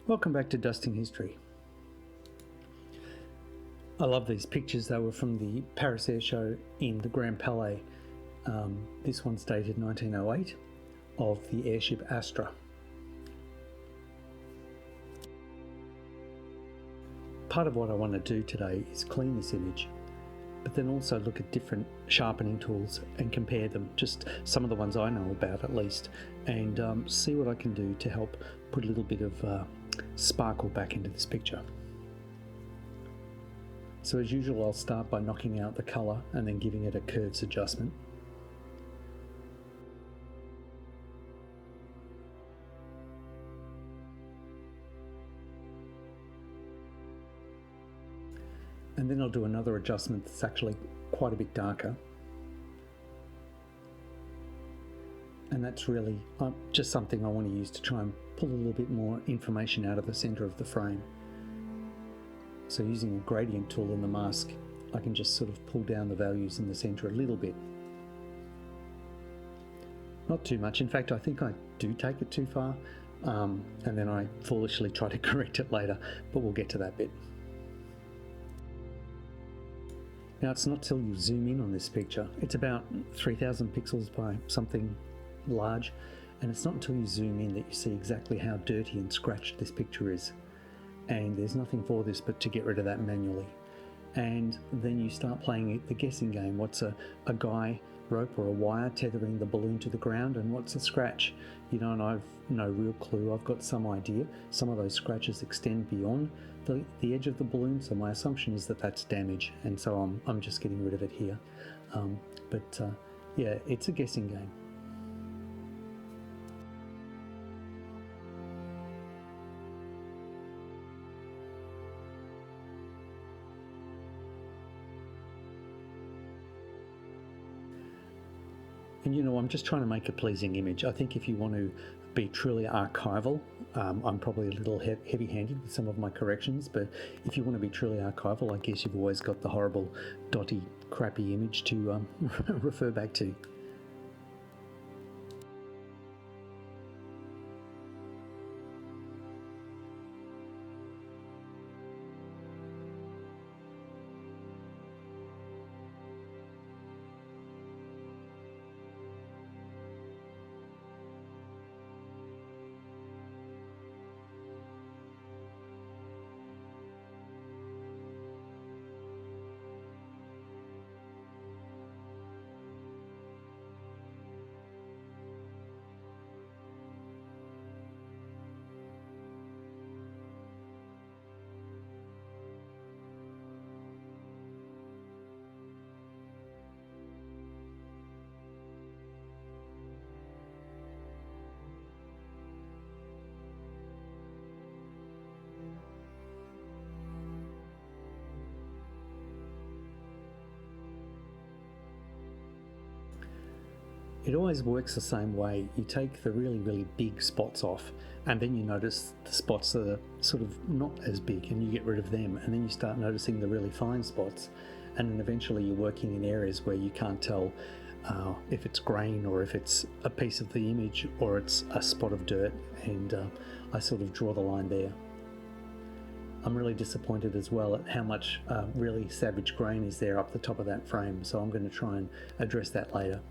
Welcome back to Dusting History. I love these pictures. They were from the Paris Airshow in the Grand Palais. This one's dated 1908 of the airship Astra. Part of what I want to do today is clean this image, but then also look at different sharpening tools and compare them, just some of the ones I know about at least, and see what I can do to help put a little bit of sparkle back into this picture. So as usual, I'll start by knocking out the colour and then giving it a curves adjustment. And then I'll do another adjustment that's actually quite a bit darker. And that's really just something I want to use to try and pull a little bit more information out of the centre of the frame. So using a gradient tool in the mask, I can just sort of pull down the values in the centre a little bit. Not too much. In fact, I think I do take it too far, and then I foolishly try to correct it later, but we'll get to that bit. Now, it's not till you zoom in on this picture. It's about 3,000 pixels by something large, and it's not until you zoom in that you see exactly how dirty and scratched this picture is. And there's nothing for this but to get rid of that manually. And then you start playing the guessing game. What's a guy rope or a wire tethering the balloon to the ground, and what's a scratch? You know, and I've no real clue. I've got some idea. Some of those scratches extend beyond the edge of the balloon, so my assumption is that that's damage, and so I'm just getting rid of it here. Yeah, it's a guessing game. And you know, I'm just trying to make a pleasing image. I think if you want to be truly archival, I'm probably a little heavy-handed with some of my corrections, but if you want to be truly archival, I guess you've always got the horrible, dotty, crappy image to refer back to. It always works the same way. You take the really, really big spots off, and then you notice the spots that are sort of not as big, and you get rid of them, and then you start noticing the really fine spots, and then eventually you're working in areas where you can't tell if it's grain or if it's a piece of the image or it's a spot of dirt, and I sort of draw the line there. I'm really disappointed as well at how much really savage grain is there up the top of that frame, so I'm going to try and address that later.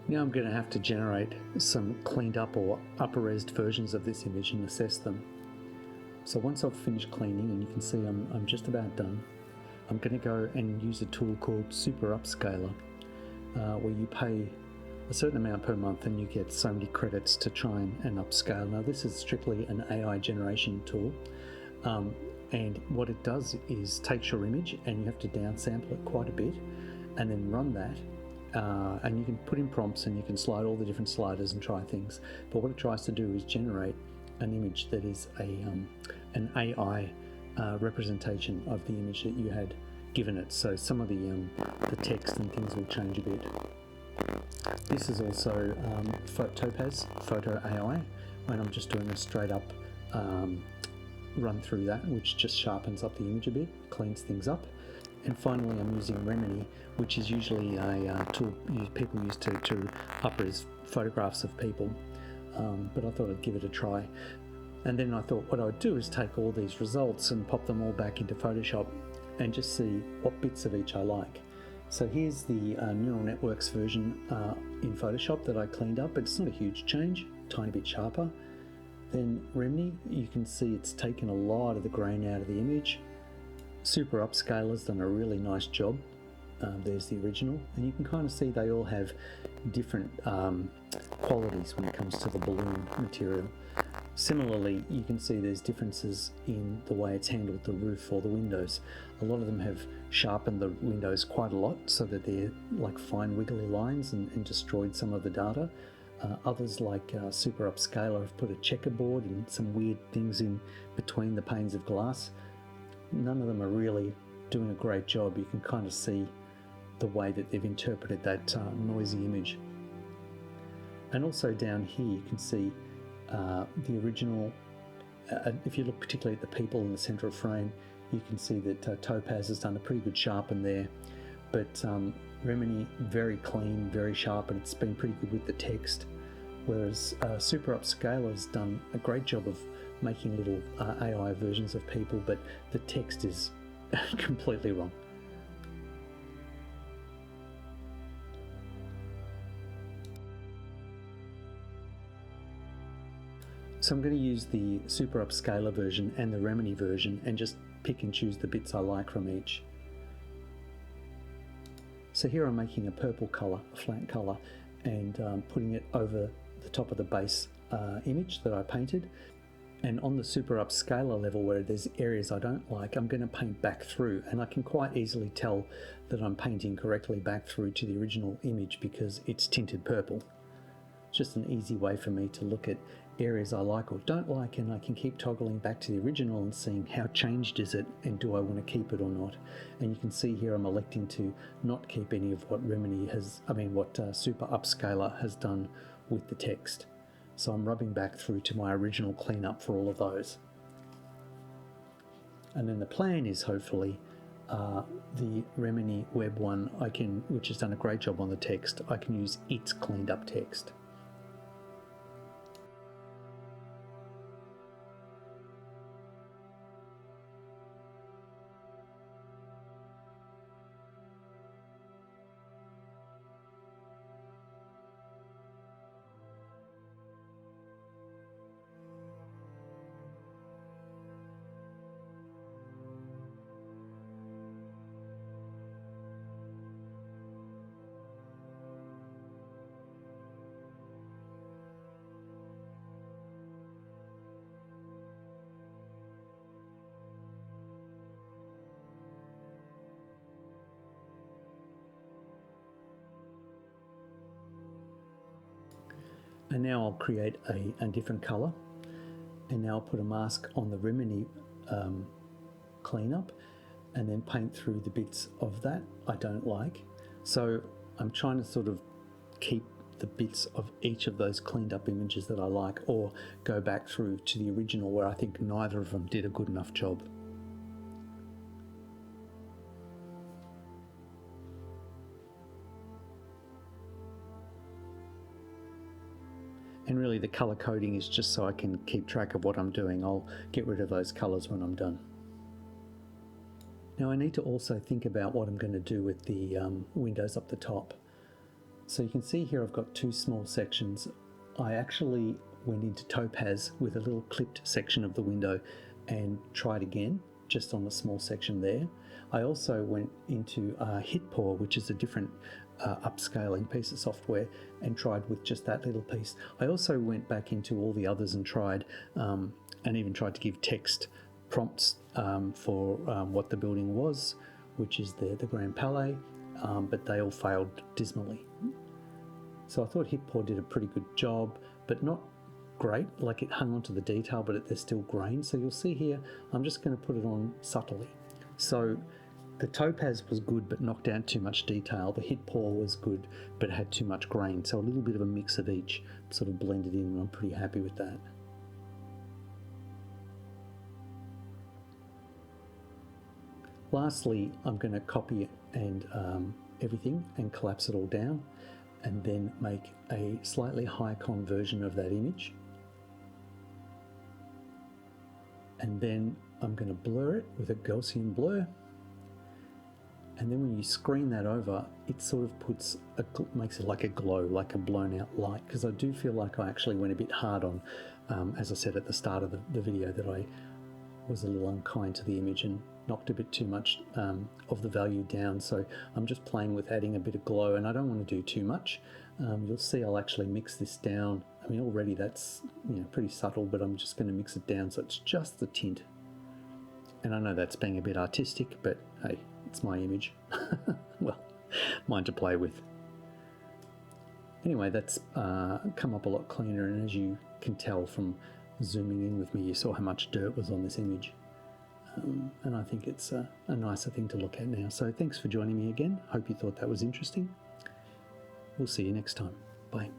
Now I'm going to have to generate some cleaned up or upper-resed versions of this image and assess them. So once I've finished cleaning, and you can see I'm just about done, I'm going to go and use a tool called Super Upscaler, where you pay a certain amount per month and you get so many credits to try and upscale. Now this is strictly an AI generation tool, and what it does is takes your image and you have to downsample it quite a bit and then run that, and you can put in prompts and you can slide all the different sliders and try things, but what it tries to do is generate an image that is an AI representation of the image that you had given it. So some of the text and things will change a bit. This is also Topaz Photo AI, and I'm just doing a straight up run through that, which just sharpens up the image a bit, cleans things up. And finally I'm using Remini, which is usually a tool people use to up-res photographs of people, but I thought I'd give it a try. And then I thought what I'd do is take all these results and pop them all back into Photoshop and just see what bits of each I like. So here's the neural networks version in Photoshop that I cleaned up. It's not a huge change, tiny bit sharper. Then Remini, you can see it's taken a lot of the grain out of the image. Super Upscaler's done a really nice job. There's the original, and you can kind of see they all have different qualities when it comes to the balloon material. Similarly, you can see there's differences in the way it's handled the roof or the windows. A lot of them have sharpened the windows quite a lot so that they're like fine wiggly lines and destroyed some of the data. Others, like Super Upscaler, have put a checkerboard and some weird things in between the panes of glass. None of them are really doing a great job. You can kind of see the way that they've interpreted that noisy image. And also down here you can see the original, if you look particularly at the people in the central frame, you can see that Topaz has done a pretty good sharpen there, but Remini, very clean, very sharp, and it's been pretty good with the text, whereas Super Upscaler has done a great job of making little AI versions of people, but the text is completely wrong. So I'm going to use the Super Upscaler version and the Remini version and just pick and choose the bits I like from each. So here I'm making a purple colour, a flat colour, and putting it over the top of the base image that I painted. And on the Super Upscaler level, where there's areas I don't like, I'm going to paint back through, and I can quite easily tell that I'm painting correctly back through to the original image because it's tinted purple. It's just an easy way for me to look at areas I like or don't like, and I can keep toggling back to the original and seeing how changed is it and do I want to keep it or not. And you can see here I'm electing to not keep any of what Super Upscaler has done with the text. So I'm rubbing back through to my original cleanup for all of those. And then the plan is hopefully the Remini Web one, which has done a great job on the text, I can use its cleaned up text. And now I'll create a different color, and now I'll put a mask on the Remini cleanup and then paint through the bits of that I don't like. So I'm trying to sort of keep the bits of each of those cleaned up images that I like, or go back through to the original where I think neither of them did a good enough job. And really the color coding is just so I can keep track of what I'm doing. I'll get rid of those colors when I'm done. Now I need to also think about what I'm going to do with the windows up the top. So you can see here I've got two small sections. I actually went into topaz with a little clipped section of the window and tried again just on the small section there. I also went into HitPaw, which is a different upscaling piece of software, and tried with just that little piece. I also went back into all the others and tried and even tried to give text prompts for what the building was, which is the Grand Palais, but they all failed dismally. So I thought HitPaw did a pretty good job, but not great. Like, it hung onto the detail, but there's still grain. So you'll see here, I'm just going to put it on subtly. So the topaz was good, but knocked out too much detail. The HitPaw was good, but had too much grain. So a little bit of a mix of each sort of blended in, and I'm pretty happy with that. Lastly, I'm going to copy and everything and collapse it all down, and then make a slightly high con version of that image. And then I'm going to blur it with a Gaussian blur. And then when you screen that over, it sort of makes it like a glow, like a blown out light, because I do feel like I actually went a bit hard on, as I said at the start of the video, that I was a little unkind to the image and knocked a bit too much of the value down. So I'm just playing with adding a bit of glow, and I don't want to do too much. You'll see I'll actually mix this down. I mean, already that's pretty subtle, but I'm just going to mix it down so it's just the tint. And I know that's being a bit artistic, but hey, it's my image. Well, mine to play with. Anyway, that's come up a lot cleaner, and as you can tell from zooming in with me, you saw how much dirt was on this image. And I think it's a nicer thing to look at now. So thanks for joining me again. Hope you thought that was interesting. We'll see you next time. Bye.